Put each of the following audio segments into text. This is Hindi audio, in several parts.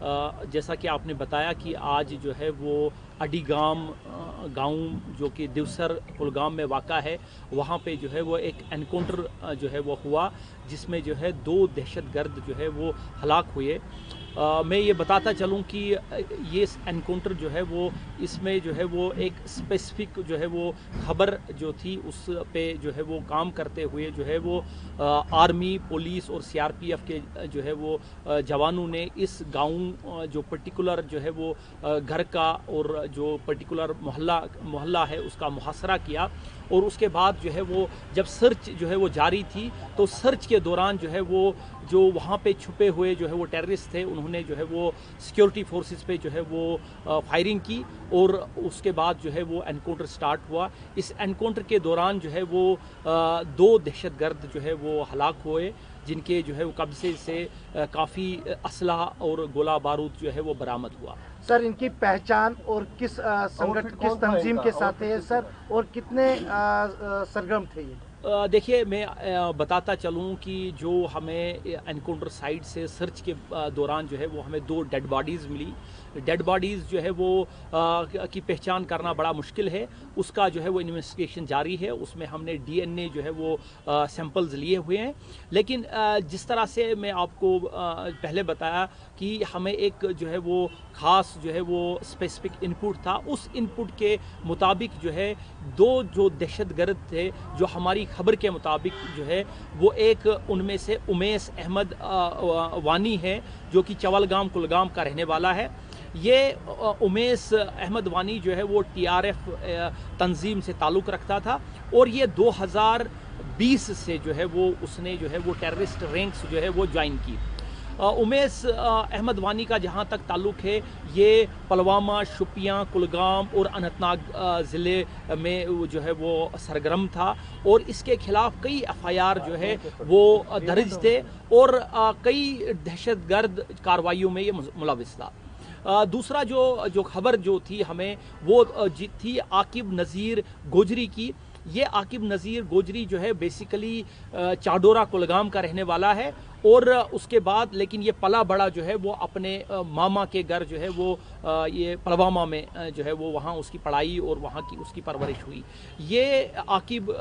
जैसा कि आपने बताया कि आज जो है वो अडीगाम गांव जो कि दिवसर कुलगाम में वाक़ा है, वहाँ पे जो है वो एक एनकाउंटर जो है वो हुआ, जिसमें जो है 2 दहशतगर्द जो है वो हलाक हुए। मैं ये बताता चलूँ कि ये एनकाउंटर जो है वो इसमें जो है वो एक स्पेसिफिक जो है वो खबर जो थी उस पे जो है वो काम करते हुए जो है वो आर्मी, पुलिस और सीआरपीएफ के जो है वो जवानों ने इस गांव जो पर्टिकुलर जो है वो घर का और जो पर्टिकुलर मोहल्ला है उसका मुहासरा किया। और उसके बाद जो है वो जब सर्च जो है वो जारी थी, तो सर्च के दौरान जो है वो जो वहाँ पे छुपे हुए जो है वो टेररिस्ट थे, उन्होंने जो है वो सिक्योरिटी फोर्सेस पे जो है वो फायरिंग की और उसके बाद जो है वो एनकाउंटर स्टार्ट हुआ। इस एनकाउंटर के दौरान जो है वो 2 दहशतगर्द जो है वो हलाक हुए, जिनके जो है वो कब्जे से काफ़ी असलहा और गोला बारूद जो है वो बरामद हुआ। सर, इनकी पहचान और किस संगठन, किस तंजीम के साथ है सर, और कितने सरगर्म थे ये? देखिए, मैं बताता चलूँ कि जो हमें एनकाउंटर साइट से सर्च के दौरान जो है वो हमें 2 डेड बॉडीज़ मिली। डेड बॉडीज़ जो है वो की पहचान करना बड़ा मुश्किल है, उसका जो है वो इन्वेस्टिगेशन जारी है। उसमें हमने डीएनए जो है वो सैंपल्स लिए हुए हैं। लेकिन जिस तरह से मैं आपको पहले बताया कि हमें एक जो है वो ख़ास जो है वो स्पेसिफिक इनपुट था, उस इनपुट के मुताबिक जो है 2 जो दहशतगर्द थे, जो हमारी खबर के मुताबिक जो है वो एक उनमें से उमेश अहमद वानी है, जो कि चवलगाम कुलगाम का रहने वाला है। ये उमेश अहमद वानी जो है वो टीआरएफ तंजीम से ताल्लुक़ रखता था और ये 2020 से जो है वो उसने जो है वो टेररिस्ट रैंक्स जो है वो ज्वाइन की। उमेश अहमद वानी का जहाँ तक ताल्लुक़ है, ये पुलवामा, शोपियां, कुलगाम और अनंतनाग ज़िले में जो है वो सरगर्म था और इसके खिलाफ कई एफआईआर जो है वो दर्ज थे और कई दहशतगर्द कार्रवाइयों में ये मुलविस था। दूसरा जो खबर जो थी हमें वो थी आकिब नज़ीर गोजरी की। ये आकिब नज़ीर गोजरी जो है बेसिकली चाडोरा कुलगाम का रहने वाला है और उसके बाद लेकिन ये पला बड़ा जो है वो अपने मामा के घर जो है वो ये पुलवामा में जो है वो वहाँ उसकी पढ़ाई और वहाँ की उसकी परवरिश हुई। ये आकिब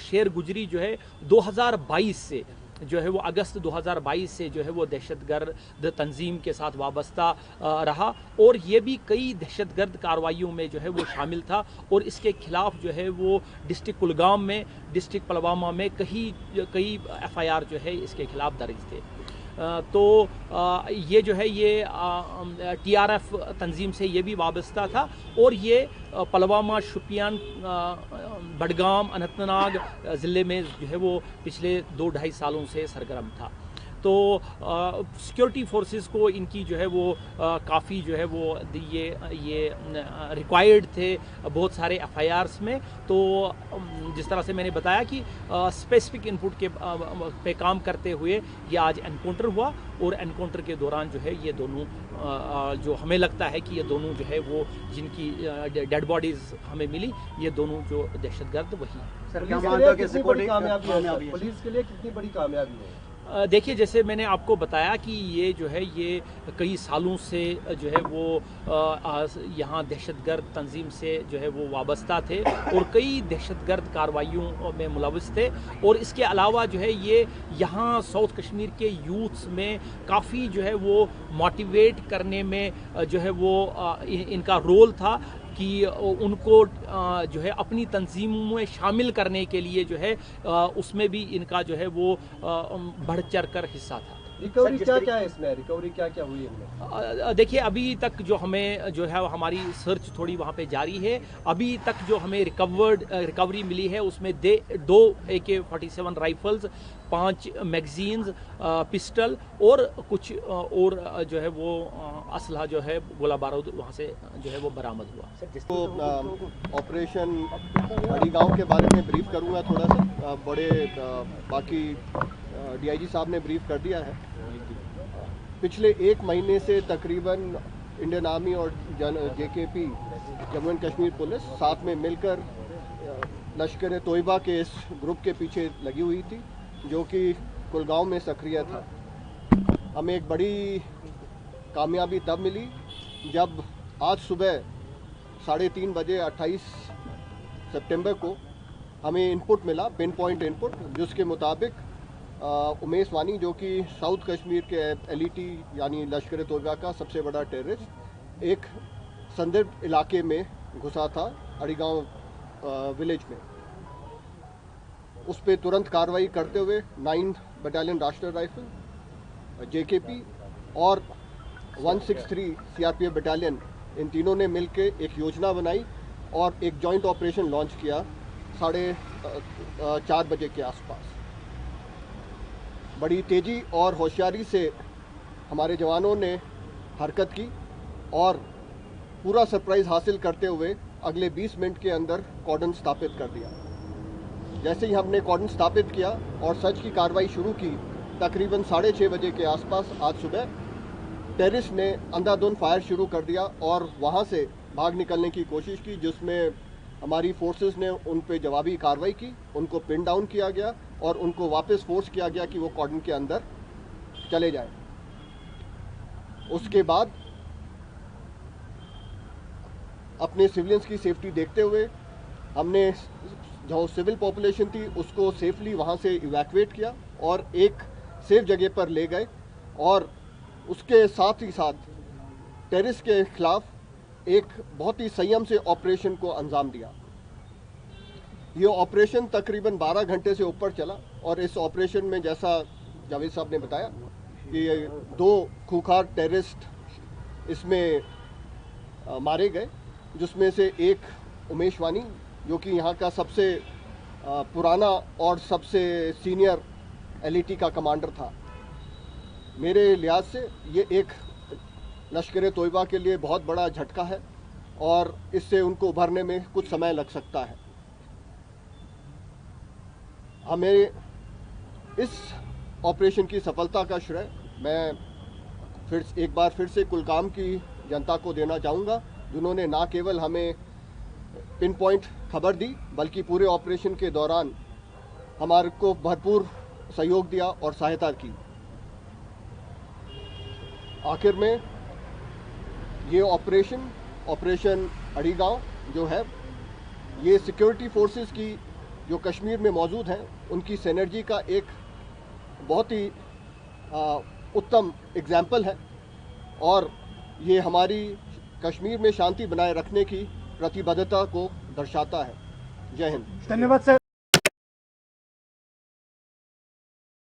शेर गुजरी जो है 2022 से जो है वो अगस्त 2022 से जो है वो दहशतगर्द तंजीम के साथ वाबस्ता रहा और ये भी कई दहशतगर्द कार्रवाइयों में जो है वो शामिल था और इसके खिलाफ जो है वो डिस्ट्रिक्ट कुलगाम में, डिस्ट्रिक्ट पुलवामा में कई एफआईआर जो है इसके खिलाफ दर्ज थे। तो ये जो है ये टीआरएफ तंजीम से ये भी वाबस्ता था और ये पुलवामा, शोपियान, बडगाम, अनंतनाग ज़िले में जो है वो पिछले 2-2.5 सालों से सरगर्म था। तो सिक्योरिटी फोर्सेस को इनकी जो है वो काफ़ी जो है वो ये रिक्वायर्ड थे बहुत सारे एफआईआर्स में। तो जिस तरह से मैंने बताया कि स्पेसिफिक इनपुट के पे काम करते हुए ये आज एनकाउंटर हुआ और एनकाउंटर के दौरान जो है ये दोनों जो हमें लगता है कि ये दोनों जो है वो जिनकी डेड बॉडीज़ हमें मिली, ये दोनों जो दहशतगर्द वही हैं। पुलिस के लिए कितनी बड़ी कामयाबी है? देखिए, जैसे मैंने आपको बताया कि ये जो है ये कई सालों से जो है वो यहाँ दहशतगर्द तंजीम से जो है वो वाबस्ता थे और कई दहशतगर्द कार्रवाइयों में मुलविस थे और इसके अलावा जो है ये यहाँ साउथ कश्मीर के यूथ्स में काफ़ी जो है वो मोटिवेट करने में जो है वो इनका रोल था कि उनको जो है अपनी तंजीमों में शामिल करने के लिए जो है उसमें भी इनका जो है वो बढ़ चढ़ कर हिस्सा था। रिकवरी क्या है इसमें? रिकवरी क्या हुई इनमें? देखिए, अभी तक जो हमें जो है हमारी सर्च थोड़ी वहाँ पे जारी है। अभी तक जो हमें रिकवरी मिली है उसमें 2 AK-47 राइफल्स, 5 मैगजीन्स, पिस्टल और कुछ और जो है वो असलहा जो है गोला बारूद वहाँ से जो है वो बरामद हुआ। तो ऑपरेशन अडीगाम के बारे में ब्रीफ करूँगा थोड़ा सा। बड़े बाकी डीआईजी साहब ने ब्रीफ कर दिया है। पिछले 1 महीने से तकरीबन इंडियन आर्मी और JKP Jammu and Kashmir police साथ में मिलकर लश्कर तोयबा के इस ग्रुप के पीछे लगी हुई थी जो कि कुलगांव में सक्रिय था। हमें एक बड़ी कामयाबी तब मिली जब आज सुबह 3:30 बजे 28 सितंबर को हमें इनपुट मिला, पिन पॉइंट इनपुट, जिसके मुताबिक उमेश वानी, जो कि साउथ कश्मीर के LET यानी लश्कर तोयबा का सबसे बड़ा टेररिस्ट, एक संदिग्ध इलाके में घुसा था अड़ीगांव विलेज में। उस पर तुरंत कार्रवाई करते हुए 9 बटालियन राष्ट्रीय राइफल, JKP और 163 CRPF बटालियन, इन तीनों ने मिलकर एक योजना बनाई और एक जॉइंट ऑपरेशन लॉन्च किया 4:30 बजे के आसपास। बड़ी तेज़ी और होशियारी से हमारे जवानों ने हरकत की और पूरा सरप्राइज़ हासिल करते हुए अगले 20 मिनट के अंदर कॉर्डन स्थापित कर दिया। जैसे ही हमने कॉर्डन स्थापित किया और सर्च की कार्रवाई शुरू की, तकरीबन 6:30 बजे के आसपास आज सुबह टेररिस्ट ने अंधाधुंध फायर शुरू कर दिया और वहां से भाग निकलने की कोशिश की, जिसमें हमारी फोर्सेस ने उन पे जवाबी कार्रवाई की, उनको पिन डाउन किया गया और उनको वापस फोर्स किया गया कि वो कॉर्डन के अंदर चले जाएं। उसके बाद अपने सिविलियंस की सेफ्टी देखते हुए हमने जो सिविल पॉपुलेशन थी उसको सेफली वहाँ से इवैक्यूएट किया और एक सेफ जगह पर ले गए और उसके साथ ही साथ टेररिस्ट के खिलाफ एक बहुत ही संयम से ऑपरेशन को अंजाम दिया। ये ऑपरेशन तकरीबन 12 घंटे से ऊपर चला और इस ऑपरेशन में, जैसा जावेद साहब ने बताया, कि 2 खूंखार टेररिस्ट इसमें मारे गए, जिसमें से एक उमेश वानी, जो कि यहाँ का सबसे पुराना और सबसे सीनियर LET का कमांडर था। मेरे लिहाज से ये एक लश्कर तोयबा के लिए बहुत बड़ा झटका है और इससे उनको उभरने में कुछ समय लग सकता है। हमें इस ऑपरेशन की सफलता का श्रेय मैं एक बार फिर से कुलगाम की जनता को देना चाहूँगा, जिन्होंने ना केवल हमें पिन पॉइंट खबर दी बल्कि पूरे ऑपरेशन के दौरान हमारे को भरपूर सहयोग दिया और सहायता की। आखिर में ये ऑपरेशन अड़ीगांव जो है, ये सिक्योरिटी फोर्सेस की जो कश्मीर में मौजूद हैं उनकी सिनर्जी का एक बहुत ही उत्तम एग्जाम्पल है और ये हमारी कश्मीर में शांति बनाए रखने की प्रतिबद्धता को दर्शाता है। जय हिंद। धन्यवाद सर।